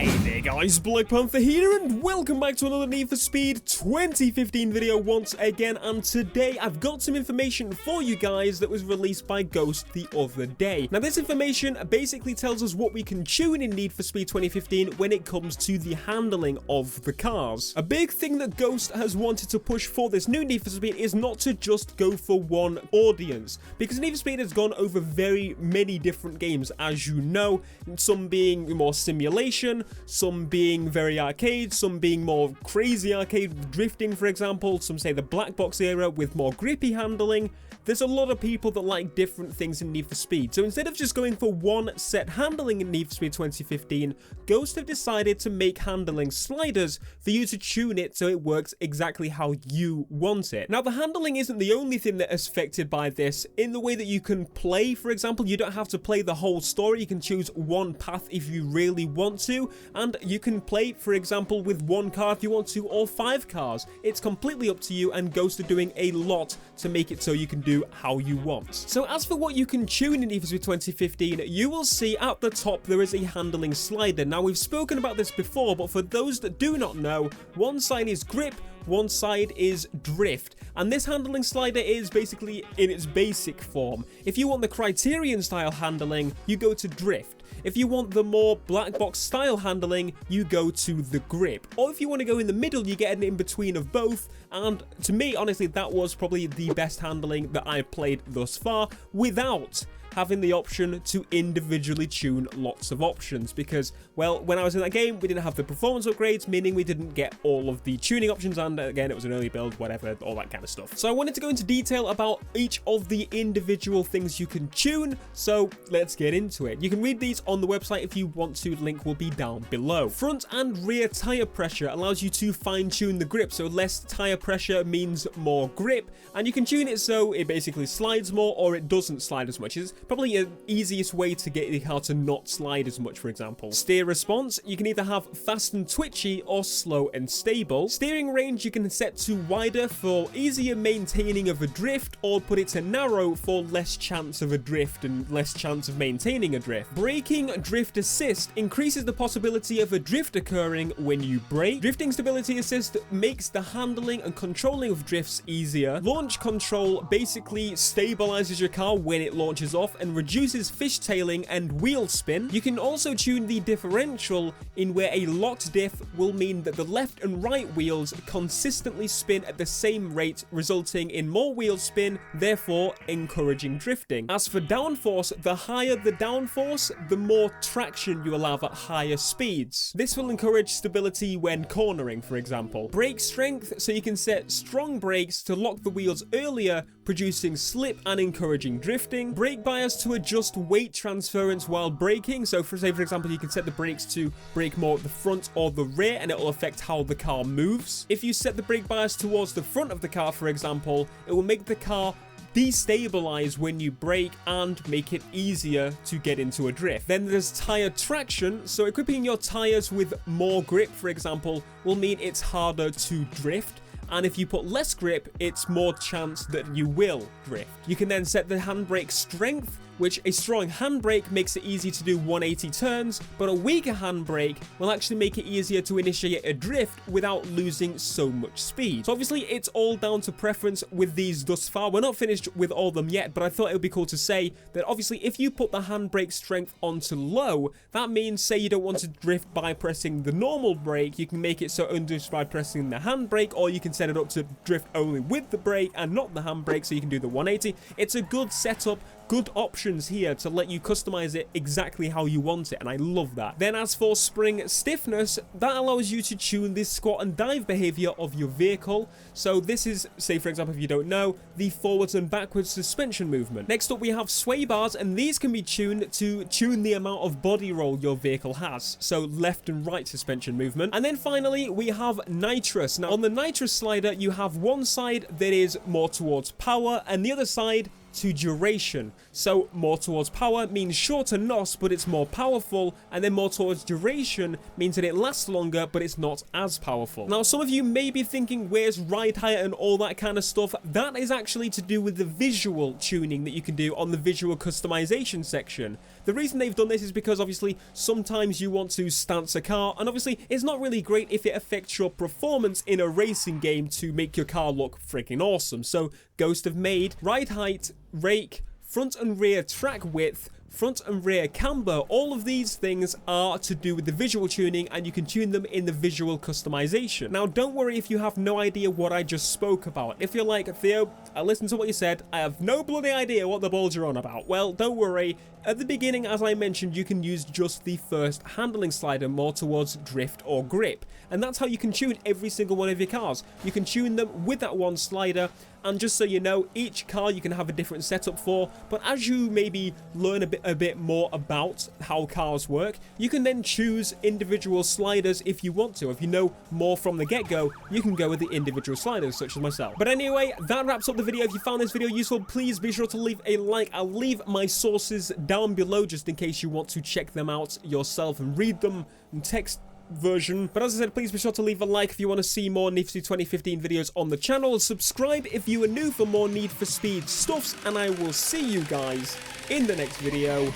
Hey there guys, BlackPanthaa here and welcome back to another Need for Speed 2015 video once again, and today I've got some information for you guys that was released by Ghost the other day. Now this information basically tells us what we can tune in Need for Speed 2015 when it comes to the handling of the cars. A big thing that Ghost has wanted to push for this new Need for Speed is not to just go for one audience, because Need for Speed has gone over very many different games, as you know, some being more simulation, some being very arcade, some being more crazy arcade with drifting, for example, some say the black box era with more grippy handling. There's a lot of people that like different things in Need for Speed, so instead of just going for one set handling in Need for Speed 2015, Ghost have decided to make handling sliders for you to tune it so it works exactly how you want it. Now the handling isn't the only thing that is affected by this. In the way that you can play, for example, you don't have to play the whole story, you can choose one path if you really want to, and you can play, for example, with one car if you want to, or 5 cars. It's completely up to you, and Ghost are doing a lot to make it so you can do how you want. So as for what you can tune in Need for Speed 2015, you will see at the top there is a handling slider. Now we've spoken about this before, but for those that do not know, one side is grip, one side is drift, and this handling slider is basically in its basic form. If you want the Criterion style handling, you go to drift. If you want the more black box style handling, you go to the grip. Or if you want to go in the middle, you get an in-between of both, and to me, honestly, that was probably the best handling that I've played thus far, without having the option to individually tune lots of options, because, well, when I was in that game, we didn't have the performance upgrades, meaning we didn't get all of the tuning options, and again, it was an early build, whatever, all that kind of stuff. So I wanted to go into detail about each of the individual things you can tune, so let's get into it. You can read these on the website if you want to, link will be down below. Front and rear tire pressure allows you to fine-tune the grip, so less tire pressure means more grip, and you can tune it so it basically slides more or it doesn't slide as much. It's probably an easiest way to get the car to not slide as much, for example. Steer response, you can either have fast and twitchy or slow and stable. Steering range, you can set to wider for easier maintaining of a drift, or put it to narrow for less chance of a drift and less chance of maintaining a drift. Braking drift assist increases the possibility of a drift occurring when you brake. Drifting stability assist makes the handling and controlling of drifts easier. Launch control basically stabilizes your car when it launches off and reduces fishtailing and wheel spin. You can also tune the differential, in where a locked diff will mean that the left and right wheels consistently spin at the same rate, resulting in more wheel spin, therefore encouraging drifting. As for downforce, the higher the downforce, the more traction you will have at higher speeds. This will encourage stability when cornering, for example. Brake strength, so you can set strong brakes to lock the wheels earlier, producing slip and encouraging drifting. Brake bias to adjust weight transference while braking, so for example, you can set the brakes to brake more at the front or the rear, and it will affect how the car moves. If you set the brake bias towards the front of the car, for example, it will make the car destabilize when you brake and make it easier to get into a drift. Then there's tire traction, so equipping your tires with more grip, for example, will mean it's harder to drift. And if you put less grip, it's more chance that you will drift. You can then set the handbrake strength, which a strong handbrake makes it easy to do 180 turns, but a weaker handbrake will actually make it easier to initiate a drift without losing so much speed. So obviously it's all down to preference with these thus far. We're not finished with all of them yet, but I thought it would be cool to say that obviously if you put the handbrake strength onto low, that means, say you don't want to drift by pressing the normal brake, you can make it so undrift by pressing the handbrake, or you can set it up to drift only with the brake and not the handbrake, so you can do the 180. It's a good setup, good options here to let you customize it exactly how you want it, and I love that. Then as for spring stiffness, that allows you to tune the squat and dive behavior of your vehicle. So this is, say for example, if you don't know, the forwards and backwards suspension movement. Next up we have sway bars, and these can be tuned to tune the amount of body roll your vehicle has, so left and right suspension movement. And then finally we have nitrous. Now on the nitrous slider, you have one side that is more towards power and the other side to duration. So more towards power means shorter NOS, but it's more powerful, and then more towards duration means that it lasts longer, but it's not as powerful. Now, some of you may be thinking, where's ride height and all that kind of stuff? That is actually to do with the visual tuning that you can do on the visual customization section. the reason they've done this is because obviously sometimes you want to stance a car, and obviously it's not really great if it affects your performance in a racing game to make your car look freaking awesome. So Ghost have made ride height, rake, front and rear track width, front and rear camber. All of these things are to do with the visual tuning, and you can tune them in the visual customization. Now, don't worry if you have no idea what I just spoke about. If you're like, Theo, I listened to what you said, I have no bloody idea what the balls you're on about. Well, don't worry. At the beginning, as I mentioned, you can use just the first handling slider more towards drift or grip. And that's how you can tune every single one of your cars. You can tune them with that one slider. And just so you know, each car you can have a different setup for, but as you maybe learn a bit more about how cars work, you can then choose individual sliders if you want to. If you know more from the get-go, you can go with the individual sliders, such as myself. But anyway, that wraps up the video. If you found this video useful, please be sure to leave a like. I'll leave my sources down below just in case you want to check them out yourself and read them in text version. But as I said, please be sure to leave a like if you want to see more Need for Speed 2015 videos on the channel. Subscribe if you are new for more Need for Speed stuffs, and I will see you guys in the next video.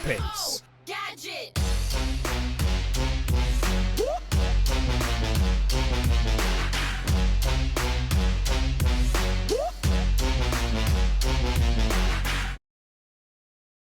Peace. Gadget.